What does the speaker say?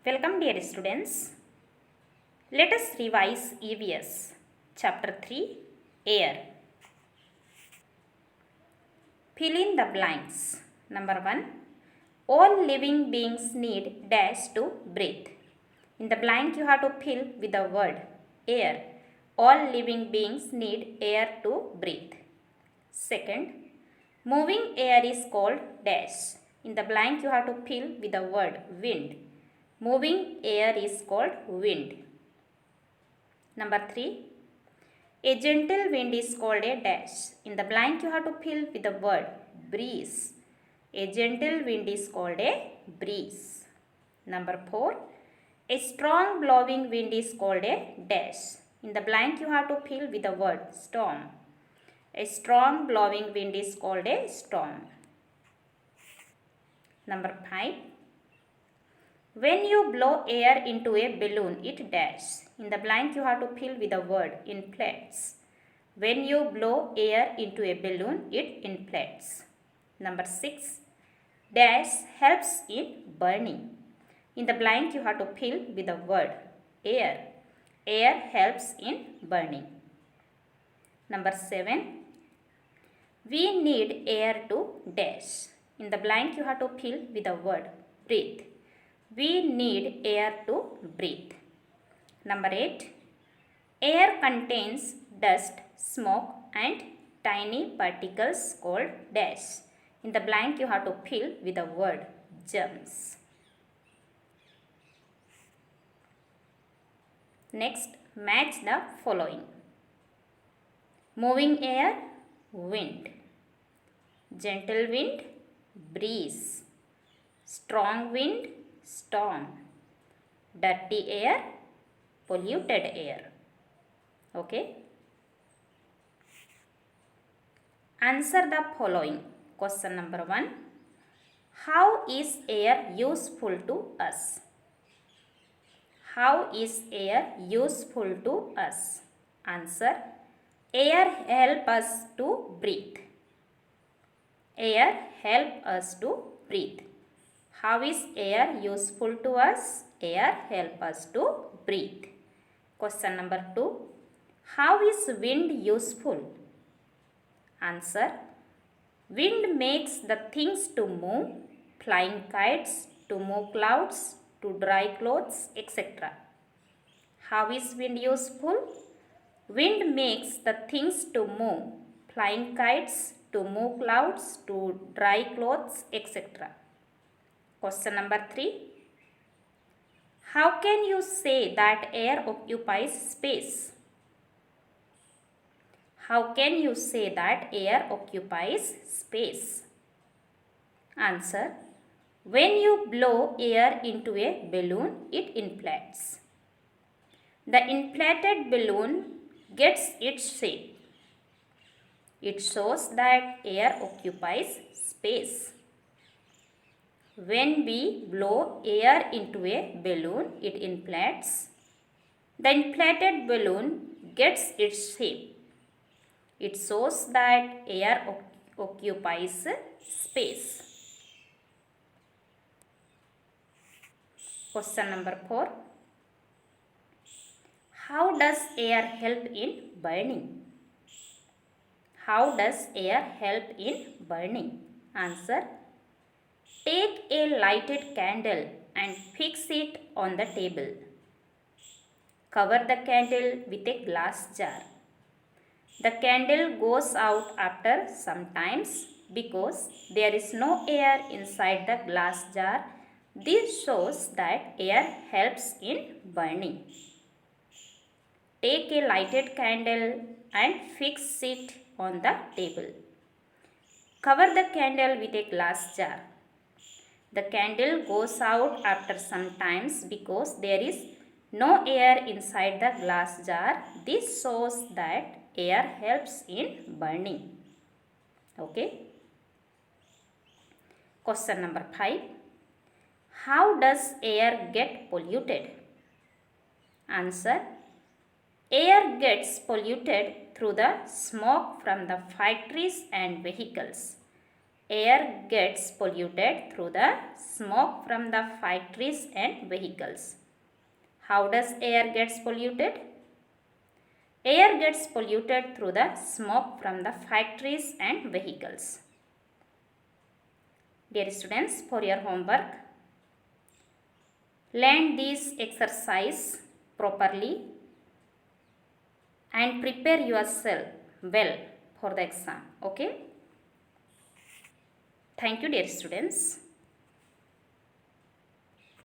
Welcome dear students. Let us revise EVS Chapter 3 Air. Fill in the blanks. Number 1. All living beings need dash to breathe. In the blank you have to fill with the word air. All living beings need air to breathe. Second, moving air is called dash. In the blank you have to fill with the word wind. Moving air is called wind. Number 3. A gentle wind is called a dash. In the blank you have to fill with the word breeze. A gentle wind is called a breeze. Number 4. A strong blowing wind is called a dash. In the blank you have to fill with the word storm. A strong blowing wind is called a storm. Number 5. When you blow air into a balloon, it dash. In the blank you have to fill with the word inflates. When you blow air into a balloon, it inflates. Number 6. Dash helps in burning. In the blank you have to fill with the word air. Air helps in burning. Number 7. We need air to dash. In the blank you have to fill with the word breathe. We need air to breathe. Number 8. Air contains dust, smoke and tiny particles called dash. In the blank you have to fill with the word germs. Next, match the following. Moving air, wind. Gentle wind, breeze. Strong wind, storm. Dirty air, polluted air. Okay. Answer the following. Question number 1. How is air useful to us? How is air useful to us? Answer. Air help us to breathe. Air help us to breathe. How is air useful to us? Air help us to breathe. Question number 2. How is wind useful? Answer. Wind makes the things to move, flying kites, to move clouds, to dry clothes, etc. How is wind useful? Wind makes the things to move, flying kites, to move clouds, to dry clothes, etc. Question number 3. How can you say that air occupies space? How can you say that air occupies space? Answer. When you blow air into a balloon, it inflates. The inflated balloon gets its shape. It shows that air occupies space. When we blow air into a balloon, it inflates. The inflated balloon gets its shape. It shows that air occupies space. Question number 4. How does air help in burning? How does air help in burning? Answer. Take a lighted candle and fix it on the table. Cover the candle with a glass jar. The candle goes out after some time because there is no air inside the glass jar. This shows that air helps in burning. Take a lighted candle and fix it on the table. Cover the candle with a glass jar. The candle goes out after some time because there is no air inside the glass jar. This shows that air helps in burning. Okay. Question number 5. How does air get polluted? Answer. Air gets polluted through the smoke from the factories and vehicles. air gets polluted through the smoke from the factories and vehicles. How does air gets polluted? Air gets polluted through the smoke from the factories and vehicles. Dear students, for your homework, learn this exercise properly and prepare yourself well for the exam. Okay? Thank you, dear students.